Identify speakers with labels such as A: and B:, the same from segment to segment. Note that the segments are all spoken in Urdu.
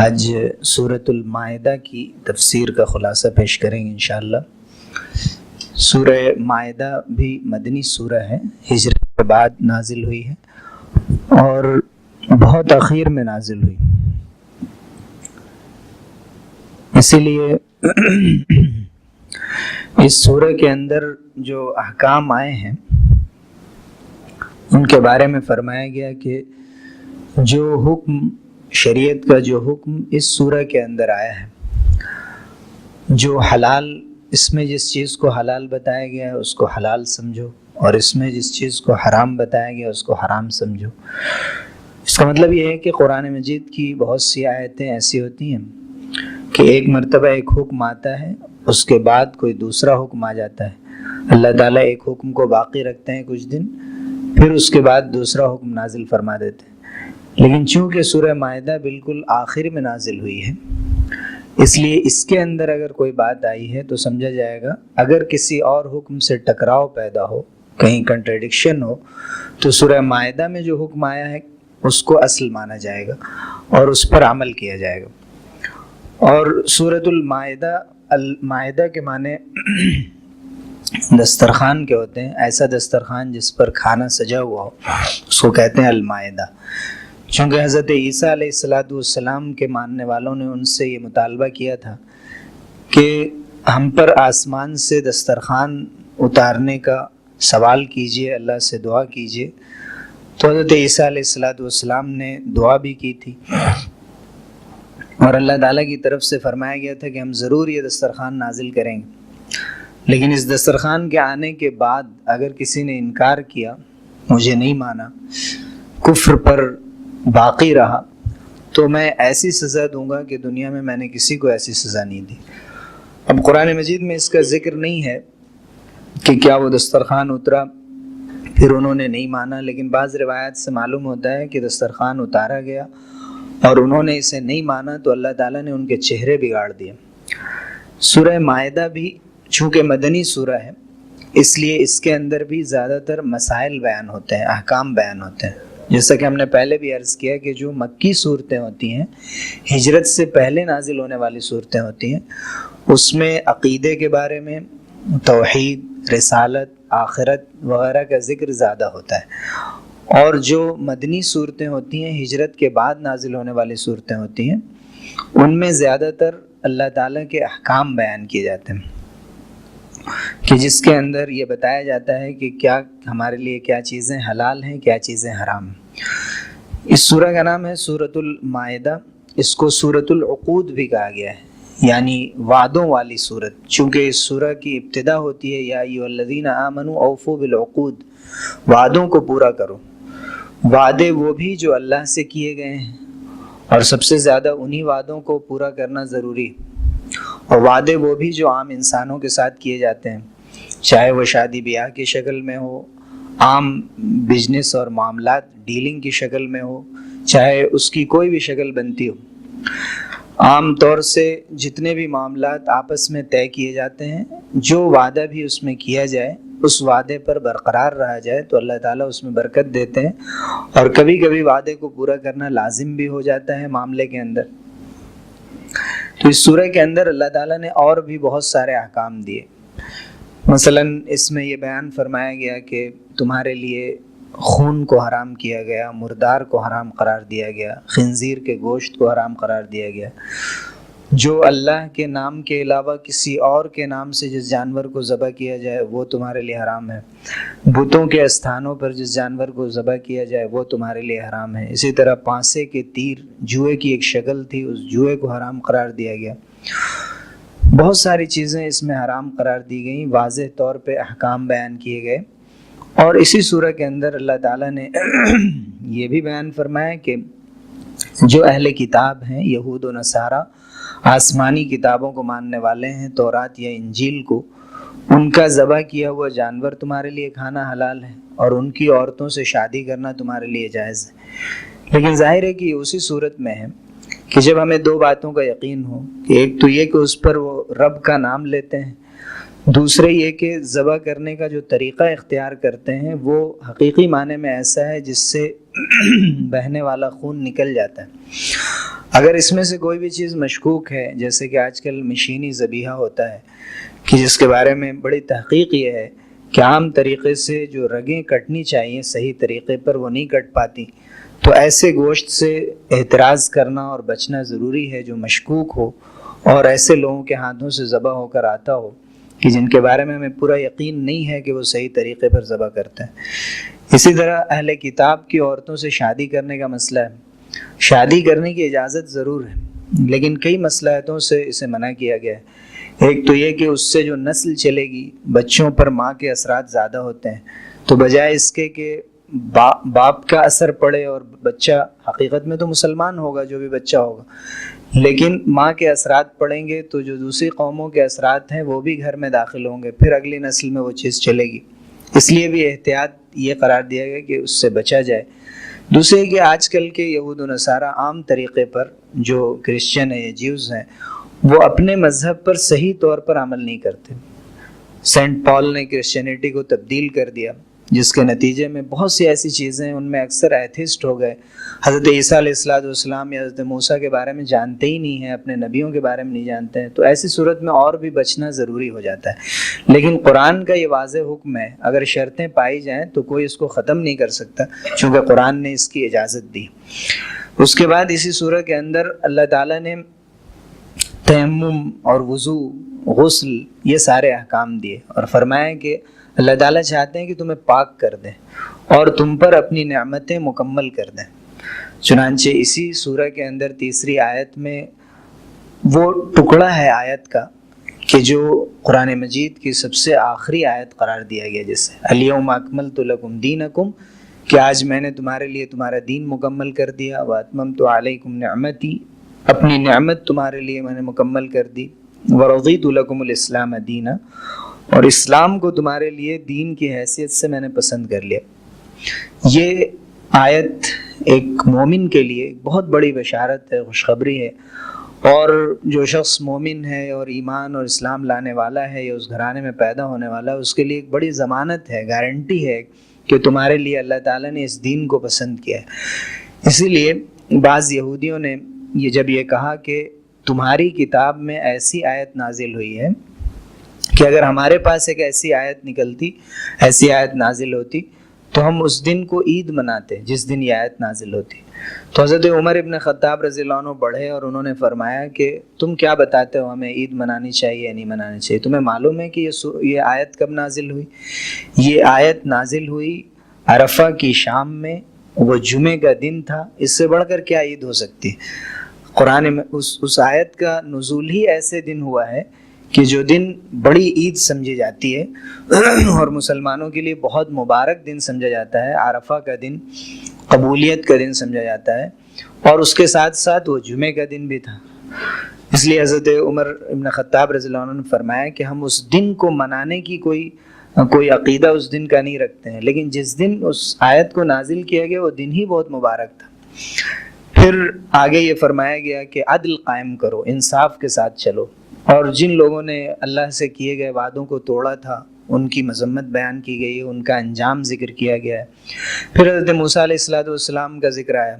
A: آج سورۃ المائدہ کی تفسیر کا خلاصہ پیش کریں گے انشاءاللہ۔ سورہ مائدہ بھی مدنی سورہ ہے، ہجرت کے بعد نازل ہوئی ہے اور بہت اخیر میں نازل ہوئی، اسی لیے اس سورہ کے اندر جو احکام آئے ہیں ان کے بارے میں فرمایا گیا کہ جو حکم شریعت کا جو حکم اس سورہ کے اندر آیا ہے، جو حلال، اس میں جس چیز کو حلال بتایا گیا ہے اس کو حلال سمجھو، اور اس میں جس چیز کو حرام بتایا گیا اس کو حرام سمجھو۔ اس کا مطلب یہ ہے کہ قرآن مجید کی بہت سی آیتیں ایسی ہوتی ہیں کہ ایک مرتبہ ایک حکم آتا ہے، اس کے بعد کوئی دوسرا حکم آ جاتا ہے۔ اللہ تعالیٰ ایک حکم کو باقی رکھتے ہیں کچھ دن، پھر اس کے بعد دوسرا حکم نازل فرما دیتے ہیں۔ لیکن چونکہ سورہ مائدہ بالکل آخر میں نازل ہوئی ہے، اس لیے اس کے اندر اگر کوئی بات آئی ہے تو سمجھا جائے گا، اگر کسی اور حکم سے ٹکراؤ پیدا ہو، کہیں کنٹریڈکشن ہو، تو سورہ مائدہ میں جو حکم آیا ہے اس کو اصل مانا جائے گا اور اس پر عمل کیا جائے گا۔ اور سورۃ المائدہ، المائدہ کے معنی دسترخوان کے ہوتے ہیں، ایسا دسترخوان جس پر کھانا سجا ہوا ہو اس کو کہتے ہیں المائدہ۔ چونکہ حضرت عیسیٰ علیہ السلام کے ماننے والوں نے ان سے یہ مطالبہ کیا تھا کہ ہم پر آسمان سے دسترخوان اتارنے کا سوال کیجئے، اللہ سے دعا کیجئے، تو حضرت عیسیٰ علیہ السلام نے دعا بھی کی تھی اور اللہ تعالیٰ کی طرف سے فرمایا گیا تھا کہ ہم ضرور یہ دسترخوان نازل کریں گے۔ لیکن اس دسترخوان کے آنے کے بعد اگر کسی نے انکار کیا، مجھے نہیں مانا، کفر پر باقی رہا، تو میں ایسی سزا دوں گا کہ دنیا میں نے کسی کو ایسی سزا نہیں دی۔ اب قرآن مجید میں اس کا ذکر نہیں ہے کہ کیا وہ دسترخوان اترا پھر انہوں نے نہیں مانا، لیکن بعض روایات سے معلوم ہوتا ہے کہ دسترخوان اتارا گیا اور انہوں نے اسے نہیں مانا تو اللہ تعالیٰ نے ان کے چہرے بگاڑ دیے۔ سورہ مائدہ بھی چونکہ مدنی سورہ ہے، اس لیے اس کے اندر بھی زیادہ تر مسائل بیان ہوتے ہیں، احکام بیان ہوتے ہیں۔ جیسا کہ ہم نے پہلے بھی عرض کیا کہ جو مکی صورتیں ہوتی ہیں، ہجرت سے پہلے نازل ہونے والی صورتیں ہوتی ہیں، اس میں عقیدے کے بارے میں، توحید، رسالت، آخرت وغیرہ کا ذکر زیادہ ہوتا ہے، اور جو مدنی صورتیں ہوتی ہیں، ہجرت کے بعد نازل ہونے والی صورتیں ہوتی ہیں، ان میں زیادہ تر اللہ تعالیٰ کے احکام بیان کیے جاتے ہیں، کہ جس کے اندر یہ بتایا جاتا ہے کہ کیا ہمارے لیے کیا چیزیں حلال ہیں، کیا چیزیں حرام ہیں۔ اس سورہ کا نام ہے سورۃ المائدہ، اس کو سورۃ العقود بھی کہا گیا ہے، یعنی وعدوں والی سورت، چونکہ اس سورہ کی ابتدا ہوتی ہے یا ایھا الذین آمنوا اوفوا بالعقود، وعدوں کو پورا کرو۔ وعدے وہ بھی جو اللہ سے کیے گئے ہیں، اور سب سے زیادہ انہی وعدوں کو پورا کرنا ضروری ہے، اور وعدے وہ بھی جو عام انسانوں کے ساتھ کیے جاتے ہیں، چاہے وہ شادی بیاہ کی شکل میں ہو، عام بزنس اور معاملات ڈیلنگ کی شکل میں ہو، چاہے اس کی کوئی بھی شکل بنتی ہو۔ عام طور سے جتنے بھی معاملات آپس میں طے کیے جاتے ہیں، جو وعدہ بھی اس میں کیا جائے، اس وعدے پر برقرار رہا جائے تو اللہ تعالیٰ اس میں برکت دیتے ہیں، اور کبھی کبھی وعدے کو پورا کرنا لازم بھی ہو جاتا ہے معاملے کے اندر۔ تو اس سورہ کے اندر اللہ تعالیٰ نے اور بھی بہت سارے احکام دیے۔ مثلا اس میں یہ بیان فرمایا گیا کہ تمہارے لیے خون کو حرام کیا گیا، مردار کو حرام قرار دیا گیا، خنزیر کے گوشت کو حرام قرار دیا گیا، جو اللہ کے نام کے علاوہ کسی اور کے نام سے جس جانور کو ذبح کیا جائے وہ تمہارے لیے حرام ہے، بتوں کے استھانوں پر جس جانور کو ذبح کیا جائے وہ تمہارے لیے حرام ہے۔ اسی طرح پانسے کے تیر، جوئے کی ایک شکل تھی، اس جوئے کو حرام قرار دیا گیا۔ بہت ساری چیزیں اس میں حرام قرار دی گئیں، واضح طور پہ احکام بیان کیے گئے۔ اور اسی سورہ کے اندر اللہ تعالیٰ نے یہ بھی بیان فرمایا کہ جو اہل کتاب ہیں، یہود و نصارہ، آسمانی کتابوں کو ماننے والے ہیں، تورات یا انجیل کو، ان کا ذبح کیا ہوا جانور تمہارے لیے کھانا حلال ہے، اور ان کی عورتوں سے شادی کرنا تمہارے لیے جائز ہے۔ لیکن ظاہر ہے کہ یہ اسی صورت میں ہے کہ جب ہمیں دو باتوں کا یقین ہو، کہ ایک تو یہ کہ اس پر وہ رب کا نام لیتے ہیں، دوسرے یہ کہ ذبح کرنے کا جو طریقہ اختیار کرتے ہیں وہ حقیقی معنی میں ایسا ہے جس سے بہنے والا خون نکل جاتا ہے۔ اگر اس میں سے کوئی بھی چیز مشکوک ہے، جیسے کہ آج کل مشینی ذبیحہ ہوتا ہے کہ جس کے بارے میں بڑی تحقیق یہ ہے کہ عام طریقے سے جو رگیں کٹنی چاہیے صحیح طریقے پر وہ نہیں کٹ پاتی، تو ایسے گوشت سے احتراز کرنا اور بچنا ضروری ہے جو مشکوک ہو اور ایسے لوگوں کے ہاتھوں سے ذبح ہو کر آتا ہو کہ جن کے بارے میں ہمیں پورا یقین نہیں ہے کہ وہ صحیح طریقے پر ذبح کرتے ہیں۔ اسی طرح اہل کتاب کی عورتوں سے شادی کرنے کا مسئلہ ہے۔ شادی کرنے کی اجازت ضرور ہے، لیکن کئی مصلحتوں سے اسے منع کیا گیا ہے۔ ایک تو یہ کہ اس سے جو نسل چلے گی، بچوں پر ماں کے اثرات زیادہ ہوتے ہیں، تو بجائے اس کے کہ باپ کا اثر پڑے اور بچہ حقیقت میں تو مسلمان ہوگا جو بھی بچہ ہوگا، لیکن ماں کے اثرات پڑیں گے تو جو دوسری قوموں کے اثرات ہیں وہ بھی گھر میں داخل ہوں گے، پھر اگلی نسل میں وہ چیز چلے گی۔ اس لیے بھی احتیاط یہ قرار دیا گیا کہ اس سے بچا جائے۔ دوسرے کہ آج کل کے یہود و نصارہ عام طریقے پر جو کرسچن ہیں یا جیوز ہیں وہ اپنے مذہب پر صحیح طور پر عمل نہیں کرتے۔ سینٹ پال نے کرسچینٹی کو تبدیل کر دیا، جس کے نتیجے میں بہت سی ایسی چیزیں ان میں اکثر ایتھسٹ ہو گئے۔ حضرت عیسیٰ علیہ السلام یا حضرت موسیٰ کے بارے میں جانتے ہی نہیں ہیں، اپنے نبیوں کے بارے میں نہیں جانتے ہیں، تو ایسی صورت میں اور بھی بچنا ضروری ہو جاتا ہے۔ لیکن قرآن کا یہ واضح حکم ہے، اگر شرطیں پائی جائیں تو کوئی اس کو ختم نہیں کر سکتا، چونکہ قرآن نے اس کی اجازت دی۔ اس کے بعد اسی سورہ کے اندر اللہ تعالیٰ نے تیمم اور وضو، غسل، یہ سارے احکام دیے اور فرمایا کہ اللہ تعالیٰ چاہتے ہیں کہ تمہیں پاک کر دیں اور تم پر اپنی نعمتیں مکمل کر دیں۔ چنانچہ اسی سورہ کے اندر تیسری آیت میں وہ ٹکڑا ہے آیت کا کہ جو قرآن مجید کی سب سے آخری آیت قرار دیا گیا، جیسے الیوم اکملت لکم دینکم، کہ آج میں نے تمہارے لیے تمہارا دین مکمل کر دیا، واتممت علیکم نعمتی، اپنی نعمت تمہارے لیے میں نے مکمل کر دی، ورضیت لکم الاسلام دینا، اور اسلام کو تمہارے لیے دین کی حیثیت سے میں نے پسند کر لیا۔ یہ آیت ایک مومن کے لیے بہت بڑی بشارت ہے، خوشخبری ہے، اور جو شخص مومن ہے اور ایمان اور اسلام لانے والا ہے یا اس گھرانے میں پیدا ہونے والا ہے، اس کے لیے ایک بڑی ضمانت ہے، گارنٹی ہے کہ تمہارے لیے اللہ تعالیٰ نے اس دین کو پسند کیا ہے۔ اسی لیے بعض یہودیوں نے جب یہ کہا کہ تمہاری کتاب میں ایسی آیت نازل ہوئی ہے کہ اگر ہمارے پاس ایک ایسی آیت نکلتی، ایسی آیت نازل ہوتی تو ہم اس دن کو عید مناتے جس دن یہ آیت نازل ہوتی۔ تو حضرت عمر ابن خطاب رضی اللہ عنہ بڑھے اور انہوں نے فرمایا کہ تم کیا بتاتے ہو ہمیں عید منانی چاہیے یا نہیں منانی چاہیے؟ تمہیں معلوم ہے کہ یہ آیت کب نازل ہوئی؟ یہ آیت نازل ہوئی عرفہ کی شام میں، وہ جمعے کا دن تھا، اس سے بڑھ کر کیا عید ہو سکتی ہے؟ قرآن میں اس آیت کا نزول ہی ایسے دن ہوا ہے کہ جو دن بڑی عید سمجھی جاتی ہے اور مسلمانوں کے لیے بہت مبارک دن سمجھا جاتا ہے، عرفہ کا دن قبولیت کا دن سمجھا جاتا ہے، اور اس کے ساتھ ساتھ وہ جمعے کا دن بھی تھا۔ اس لیے حضرت عمر ابن خطاب رضی اللہ عنہ نے فرمایا کہ ہم اس دن کو منانے کی کوئی عقیدہ اس دن کا نہیں رکھتے ہیں، لیکن جس دن اس آیت کو نازل کیا گیا وہ دن ہی بہت مبارک تھا۔ پھر آگے یہ فرمایا گیا کہ عدل قائم کرو، انصاف کے ساتھ چلو، اور جن لوگوں نے اللہ سے کیے گئے وعدوں کو توڑا تھا ان کی مذمت بیان کی گئی ہے، ان کا انجام ذکر کیا گیا ہے۔ پھر حضرت موسیٰ علیہ السلام کا ذکر آیا،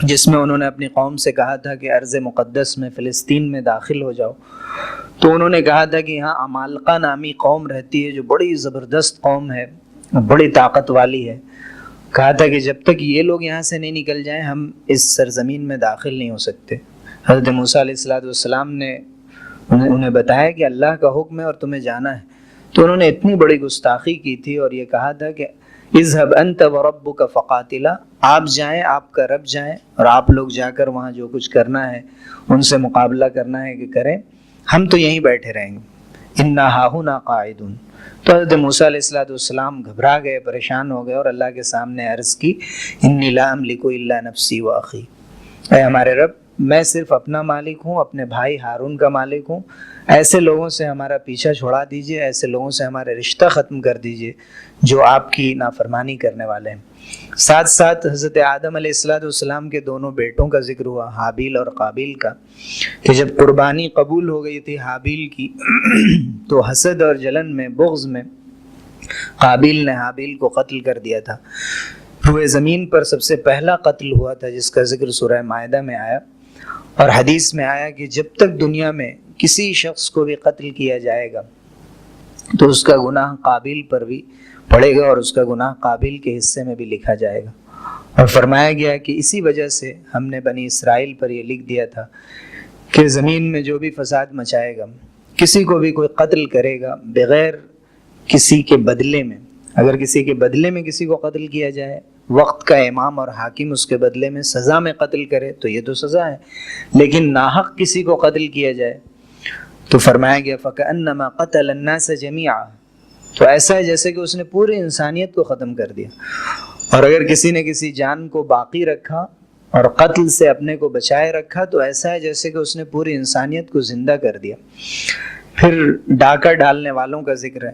A: جس میں انہوں نے اپنی قوم سے کہا تھا کہ ارض مقدس میں فلسطین میں داخل ہو جاؤ، تو انہوں نے کہا تھا کہ یہاں عمالقہ نامی قوم رہتی ہے جو بڑی زبردست قوم ہے، بڑی طاقت والی ہے۔ کہا تھا کہ جب تک یہ لوگ یہاں سے نہیں نکل جائیں ہم اس سرزمین میں داخل نہیں ہو سکتے۔ حضرت موسیٰ علیہ السلام نے انہیں بتایا کہ اللہ کا حکم ہے اور تمہیں جانا ہے، تو انہوں نے اتنی بڑی گستاخی کی تھی اور یہ کہا تھا کہ اذهب انت وربک فقاتلا، آپ جائیں، آپ کا رب جائیں اور آپ لوگ جا کر وہاں جو کچھ کرنا ہے ان سے مقابلہ کرنا ہے کہ کریں، ہم تو یہیں بیٹھے رہیں گے، انا ہاہنا قاعدون۔ تو حضرت موسیٰ علیہ السلام گھبرا گئے، پریشان ہو گئے اور اللہ کے سامنے عرض کی انی لا املک الا نفسی و اخی، اے ہمارے رب میں صرف اپنا مالک ہوں، اپنے بھائی ہارون کا مالک ہوں، ایسے لوگوں سے ہمارا پیچھا چھوڑا دیجئے، ایسے لوگوں سے ہمارے رشتہ ختم کر دیجئے جو آپ کی نافرمانی کرنے والے ہیں۔ ساتھ ساتھ حضرت آدم علیہ السلام کے دونوں بیٹوں کا ذکر ہوا، حابیل اور قابیل کا، کہ جب قربانی قبول ہو گئی تھی حابیل کی تو حسد اور جلن میں، بغض میں قابیل نے حابیل کو قتل کر دیا تھا۔ روئے زمین پر سب سے پہلا قتل ہوا تھا جس کا ذکر سورہ مائدہ میں آیا، اور حدیث میں آیا کہ جب تک دنیا میں کسی شخص کو بھی قتل کیا جائے گا تو اس کا گناہ قابیل پر بھی پڑے گا اور اس کا گناہ قابیل کے حصے میں بھی لکھا جائے گا۔ اور فرمایا گیا کہ اسی وجہ سے ہم نے بنی اسرائیل پر یہ لکھ دیا تھا کہ زمین میں جو بھی فساد مچائے گا، کسی کو بھی کوئی قتل کرے گا بغیر کسی کے بدلے میں، اگر کسی کے بدلے میں کسی کو قتل کیا جائے، وقت کا امام اور حاکم اس کے بدلے میں سزا میں قتل کرے تو یہ تو سزا ہے، لیکن ناحق کسی کو قتل کیا جائے تو فرمایا گیا فَكَأَنَّمَا قَتَلَ النَّاسَ جَمِيعًا، تو ایسا ہے جیسے کہ اس نے پوری انسانیت کو ختم کر دیا۔ اور اگر کسی نے کسی جان کو باقی رکھا اور قتل سے اپنے کو بچائے رکھا تو ایسا ہے جیسے کہ اس نے پوری انسانیت کو زندہ کر دیا۔ پھر ڈاکہ ڈالنے والوں کا ذکر ہے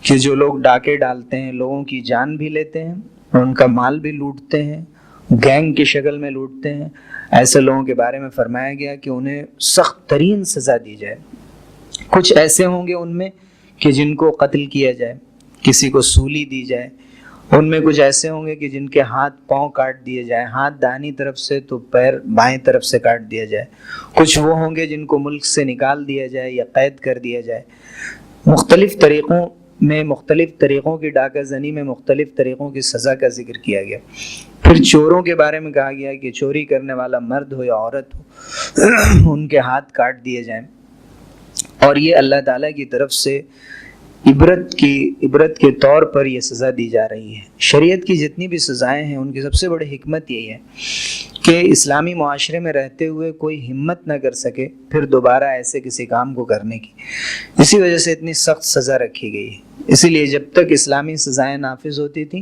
A: کہ جو لوگ ڈاکے ڈالتے ہیں، لوگوں کی جان بھی لیتے ہیں اور ان کا مال بھی لوٹتے ہیں، گینگ کی شکل میں لوٹتے ہیں، ایسے لوگوں کے بارے میں فرمایا گیا کہ انہیں سخت ترین سزا دی جائے۔ کچھ ایسے ہوں گے ان میں کہ جن کو قتل کیا جائے، کسی کو سولی دی جائے، ان میں کچھ ایسے ہوں گے کہ جن کے ہاتھ پاؤں کاٹ دیے جائیں، ہاتھ دائیں طرف سے تو پیر بائیں طرف سے کاٹ دیا جائے، کچھ وہ ہوں گے جن کو ملک سے نکال دیا جائے یا قید کر دیا جائے۔ مختلف طریقوں کی ڈاکہ زنی میں مختلف طریقوں کی سزا کا ذکر کیا گیا۔ پھر چوروں کے بارے میں کہا گیا کہ چوری کرنے والا مرد ہو یا عورت ہو ان کے ہاتھ کاٹ دیے جائیں، اور یہ اللہ تعالیٰ کی طرف سے عبرت کے طور پر یہ سزا دی جا رہی ہے۔ شریعت کی جتنی بھی سزائیں ہیں ان کی سب سے بڑی حکمت یہی ہے کہ اسلامی معاشرے میں رہتے ہوئے کوئی ہمت نہ کر سکے پھر دوبارہ ایسے کسی کام کو کرنے کی، اسی وجہ سے اتنی سخت سزا رکھی گئی ہے۔ اسی لیے جب تک اسلامی سزائیں نافذ ہوتی تھیں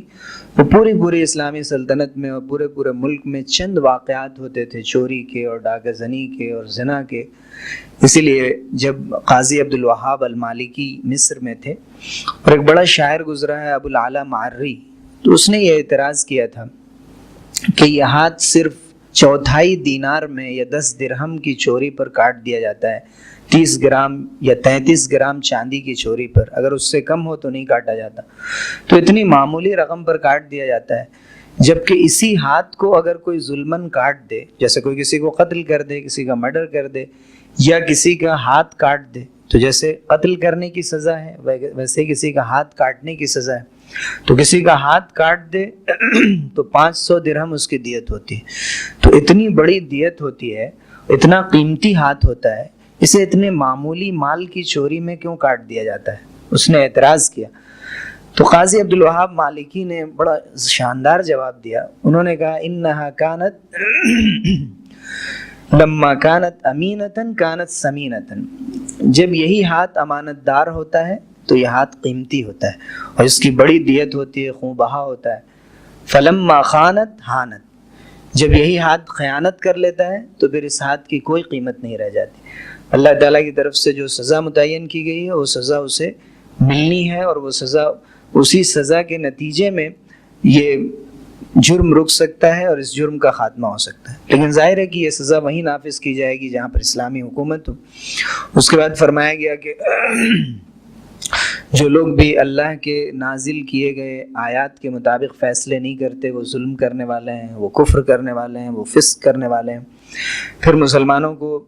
A: وہ پوری اسلامی سلطنت میں اور پورے ملک میں چند واقعات ہوتے تھے چوری کے اور ڈاکہ زنی کے اور زنا کے۔ اسی لیے جب قاضی عبدالوہاب المالکی مصر میں تھے اور ایک بڑا شاعر گزرا ہے ابو الاعلیٰ معری، تو اس نے یہ اعتراض کیا تھا کہ یہ ہاتھ صرف 1/4 دینار میں یا 10 درہم کی چوری پر کاٹ دیا جاتا ہے، 30 گرام یا 33 گرام چاندی کی چوری پر، اگر اس سے کم ہو تو نہیں کاٹا جاتا، تو اتنی معمولی رقم پر کاٹ دیا جاتا ہے۔ جبکہ اسی ہاتھ کو اگر کوئی ظلمن کاٹ دے، جیسے کوئی کسی کو قتل کر دے، کسی کا مرڈر کر دے یا کسی کا ہاتھ کاٹ دے، تو جیسے قتل کرنے کی سزا ہے ویسے کسی کا ہاتھ کاٹنے کی سزا ہے۔ تو کسی کا ہاتھ کاٹ دے تو 500 درہم اس کی دیت ہوتی ہے۔ تو اتنی بڑی دیت ہوتی ہے، اتنا قیمتی ہاتھ ہوتا ہے، اسے اتنے معمولی مال کی چوری میں کیوں کاٹ دیا جاتا ہے؟ اس نے اعتراض کیا۔ تو قاضی عبدالوہاب مالکی نے بڑا شاندار جواب دیا۔ انہوں نے کہا انہا کانت لما کانت امینتن کانت سمینتن، جب یہی ہاتھ امانت دار ہوتا ہے تو یہ ہاتھ قیمتی ہوتا ہے اور اس کی بڑی دیت ہوتی ہے، خون بہا ہوتا ہے۔ فلما خانت ہانت، جب یہی ہاتھ خیانت کر لیتا ہے تو پھر اس ہاتھ کی کوئی قیمت نہیں رہ جاتی۔ اللہ تعالیٰ کی طرف سے جو سزا متعین کی گئی ہے وہ سزا اسے ملنی ہے، اور وہ سزا، اسی سزا کے نتیجے میں یہ جرم رک سکتا ہے اور اس جرم کا خاتمہ ہو سکتا ہے۔ لیکن ظاہر ہے کہ یہ سزا وہیں نافذ کی جائے گی جہاں پر اسلامی حکومت ہو۔ اس کے بعد فرمایا گیا کہ جو لوگ بھی اللہ کے نازل کیے گئے آیات کے مطابق فیصلے نہیں کرتے وہ ظلم کرنے والے ہیں، وہ کفر کرنے والے ہیں، وہ فسق کرنے والے ہیں۔ پھر مسلمانوں کو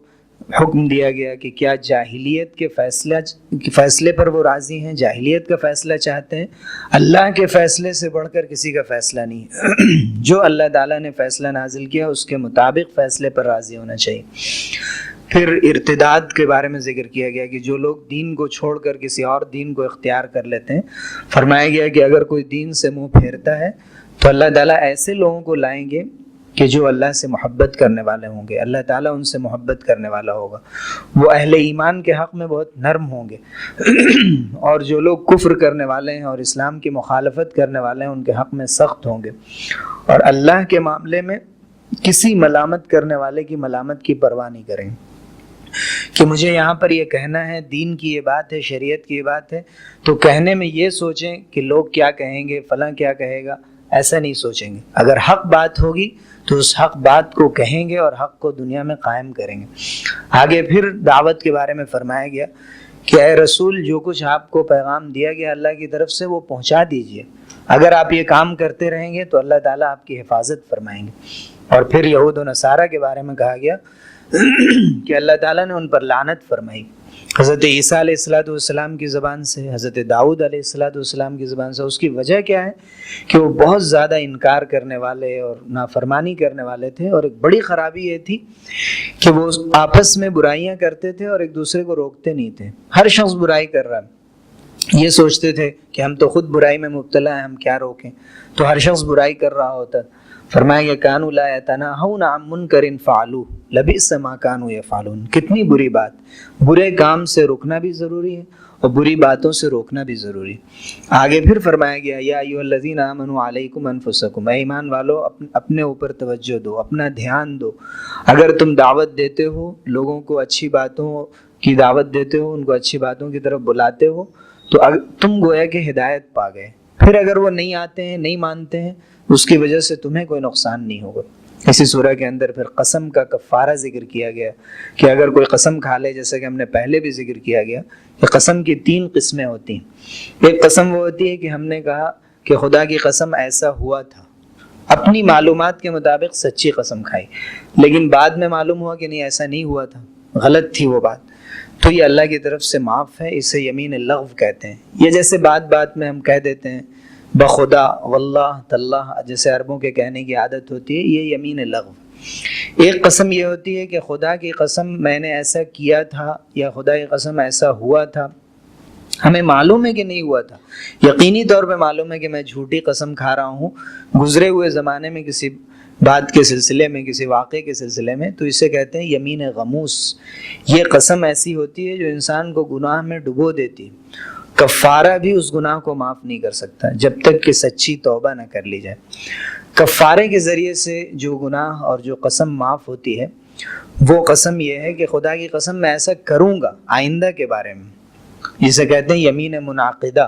A: حکم دیا گیا کہ کیا جاہلیت کے فیصلے پر وہ راضی ہیں، جاہلیت کا فیصلہ چاہتے ہیں؟ اللہ کے فیصلے سے بڑھ کر کسی کا فیصلہ نہیں ہے۔ جو اللہ تعالیٰ نے فیصلہ نازل کیا اس کے مطابق فیصلے پر راضی ہونا چاہیے۔ پھر ارتداد کے بارے میں ذکر کیا گیا کہ جو لوگ دین کو چھوڑ کر کسی اور دین کو اختیار کر لیتے ہیں، فرمایا گیا کہ اگر کوئی دین سے منہ پھیرتا ہے تو اللہ تعالیٰ ایسے لوگوں کو لائیں گے کہ جو اللہ سے محبت کرنے والے ہوں گے، اللہ تعالیٰ ان سے محبت کرنے والا ہوگا، وہ اہل ایمان کے حق میں بہت نرم ہوں گے، اور جو لوگ کفر کرنے والے ہیں اور اسلام کی مخالفت کرنے والے ہیں ان کے حق میں سخت ہوں گے، اور اللہ کے معاملے میں کسی ملامت کرنے والے کی ملامت کی پرواہ نہیں کریں گے کہ مجھے یہاں پر یہ کہنا ہے، دین کی یہ بات ہے، شریعت کی یہ بات ہے، تو کہنے میں یہ سوچیں کہ لوگ کیا کہیں گے، فلاں کیا کہے گا، ایسا نہیں سوچیں گے۔ اگر حق بات ہوگی تو اس حق بات کو کہیں گے اور حق کو دنیا میں قائم کریں گے۔ آگے پھر دعوت کے بارے میں فرمایا گیا کہ اے رسول، جو کچھ آپ کو پیغام دیا گیا اللہ کی طرف سے وہ پہنچا دیجئے۔ اگر آپ یہ کام کرتے رہیں گے تو اللہ تعالیٰ آپ کی حفاظت فرمائیں گے۔ اور پھر یہود و نصارہ کے بارے میں کہا گیا کہ اللہ تعالیٰ نے ان پر لعنت فرمائی، حضرت عیسیٰ علیہ السلام کی زبان سے، حضرت داؤد علیہ السلام کی زبان سے۔ اس کی وجہ کیا ہے کہ وہ بہت زیادہ انکار کرنے والے اور نافرمانی کرنے والے تھے، اور ایک بڑی خرابی یہ تھی کہ وہ آپس میں برائیاں کرتے تھے اور ایک دوسرے کو روکتے نہیں تھے۔ ہر شخص برائی کر رہا ہے، یہ سوچتے تھے کہ ہم تو خود برائی میں مبتلا ہیں، ہم کیا روکیں، تو ہر شخص برائی کر رہا ہوتا۔ فرمایا کہ کانوا لا یتناہون عن منکر فعلوہ لبئس ما کانوا یفعلون۔ کتنی بری بات، برے کام سے رکنا بھی ضروری ہے اور بری باتوں سے روکنا بھی ضروری ہے۔ آگے پھر فرمایا گیا یا ایھا الذین آمنوا علیکم انفسکم، اے ایمان والو اپنے اوپر توجہ دو، اپنا دھیان دو۔ اگر تم دعوت دیتے ہو، لوگوں کو اچھی باتوں کی دعوت دیتے ہو، ان کو اچھی باتوں کی طرف بلاتے ہو، تو تم گویا کہ ہدایت پا گئے۔ پھر اگر وہ نہیں آتے ہیں، نہیں مانتے ہیں، اس کی وجہ سے تمہیں کوئی نقصان نہیں ہوگا۔ اسی سورہ کے اندر پھر قسم کا کفارہ ذکر کیا گیا کہ اگر کوئی قسم کھا لے، جیسے کہ ہم نے پہلے بھی ذکر کیا گیا کہ قسم کی 3 قسمیں ہوتی ہیں۔ ایک قسم وہ ہوتی ہے کہ ہم نے کہا کہ خدا کی قسم ایسا ہوا تھا، اپنی معلومات کے مطابق سچی قسم کھائی، لیکن بعد میں معلوم ہوا کہ نہیں، ایسا نہیں ہوا تھا، غلط تھی وہ بات، تو یہ اللہ کی طرف سے معاف ہے، اسے یمین لغو کہتے ہیں۔ یہ جیسے بات بات میں ہم کہہ دیتے ہیں بخدا واللہ تاللہ، جیسے عربوں کے کہنے کی عادت ہوتی ہے، یہ یمین لغو۔ ایک قسم یہ ہوتی ہے کہ خدا کی قسم میں نے ایسا کیا تھا، یا خدا کی قسم ایسا ہوا تھا، ہمیں معلوم ہے کہ نہیں ہوا تھا، یقینی طور پہ معلوم ہے کہ میں جھوٹی قسم کھا رہا ہوں گزرے ہوئے زمانے میں کسی بات کے سلسلے میں، کسی واقعے کے سلسلے میں، تو اسے کہتے ہیں یمین غموس۔ یہ قسم ایسی ہوتی ہے جو انسان کو گناہ میں ڈبو دیتی ہے، کفارہ بھی اس گناہ کو معاف نہیں کر سکتا جب تک کہ سچی توبہ نہ کر لی جائے۔ کفارے کے ذریعے سے جو گناہ اور جو قسم معاف ہوتی ہے، وہ قسم یہ ہے کہ خدا کی قسم میں ایسا کروں گا آئندہ کے بارے میں، جسے کہتے ہیں یمین منعقدہ،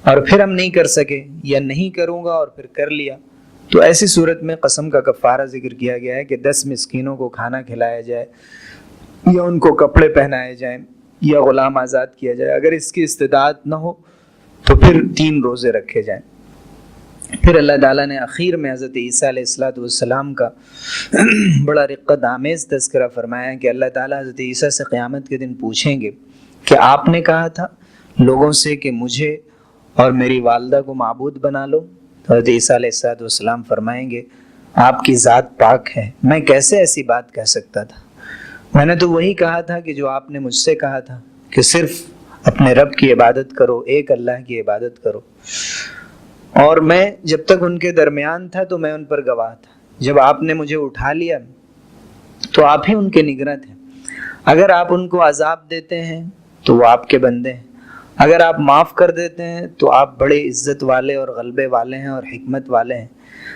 A: اور پھر ہم نہیں کر سکے، یا نہیں کروں گا اور پھر کر لیا، تو ایسی صورت میں قسم کا کفارہ ذکر کیا گیا ہے کہ 10 مسکینوں کو کھانا کھلایا جائے، یا ان کو کپڑے پہنائے جائیں، یا غلام آزاد کیا جائے۔ اگر اس کی استطاعت نہ ہو تو پھر 3 روزے رکھے جائیں۔ پھر اللہ تعالیٰ نے آخر میں حضرت عیسیٰ علیہ السلام کا بڑا رقت آمیز تذکرہ فرمایا کہ اللہ تعالیٰ حضرت عیسیٰ سے قیامت کے دن پوچھیں گے کہ آپ نے کہا تھا لوگوں سے کہ مجھے اور میری والدہ کو معبود بنا لو، تو حضرت عیسیٰ علیہ السلام فرمائیں گے آپ کی ذات پاک ہے، میں کیسے ایسی بات کہہ سکتا تھا، میں نے تو وہی کہا تھا کہ جو آپ نے مجھ سے کہا تھا کہ صرف اپنے رب کی عبادت کرو، ایک اللہ کی عبادت کرو، اور میں جب تک ان کے درمیان تھا تو میں ان پر گواہ تھا، جب آپ نے مجھے اٹھا لیا تو آپ ہی ان کے نگراں تھے، اگر آپ ان کو عذاب دیتے ہیں تو وہ آپ کے بندے ہیں، اگر آپ معاف کر دیتے ہیں تو آپ بڑے عزت والے اور غلبے والے ہیں اور حکمت والے ہیں۔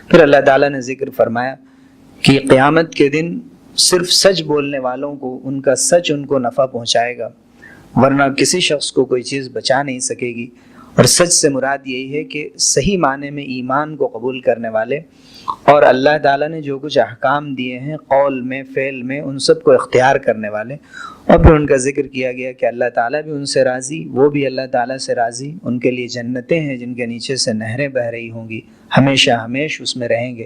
A: پھر اللہ تعالیٰ نے ذکر فرمایا کہ قیامت کے دن صرف سچ بولنے والوں کو ان کا سچ ان کو نفع پہنچائے گا، ورنہ کسی شخص کو کوئی چیز بچا نہیں سکے گی۔ اور سچ سے مراد یہی ہے کہ صحیح معنی میں ایمان کو قبول کرنے والے اور اللہ تعالیٰ نے جو کچھ احکام دیے ہیں قول میں فعل میں ان سب کو اختیار کرنے والے۔ اور پھر ان کا ذکر کیا گیا کہ اللہ تعالیٰ بھی ان سے راضی، وہ بھی اللہ تعالیٰ سے راضی، ان کے لیے جنتیں ہیں جن کے نیچے سے نہریں بہہ رہی ہوں گی، ہمیشہ ہمیش اس میں رہیں گے۔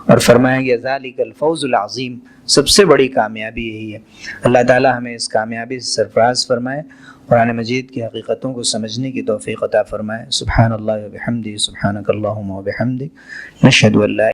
A: اور فرمایا گیا ذالک الفوز العظیم، سب سے بڑی کامیابی یہی ہے۔ اللہ تعالیٰ ہمیں اس کامیابی سے سرفراز فرمائے، قرآن مجید کی حقیقتوں کو سمجھنے کی توفیق عطا فرمائے۔ سبحان اللہ و بحمدہ، سبحانک اللہم و بحمدک، نشہد ان لا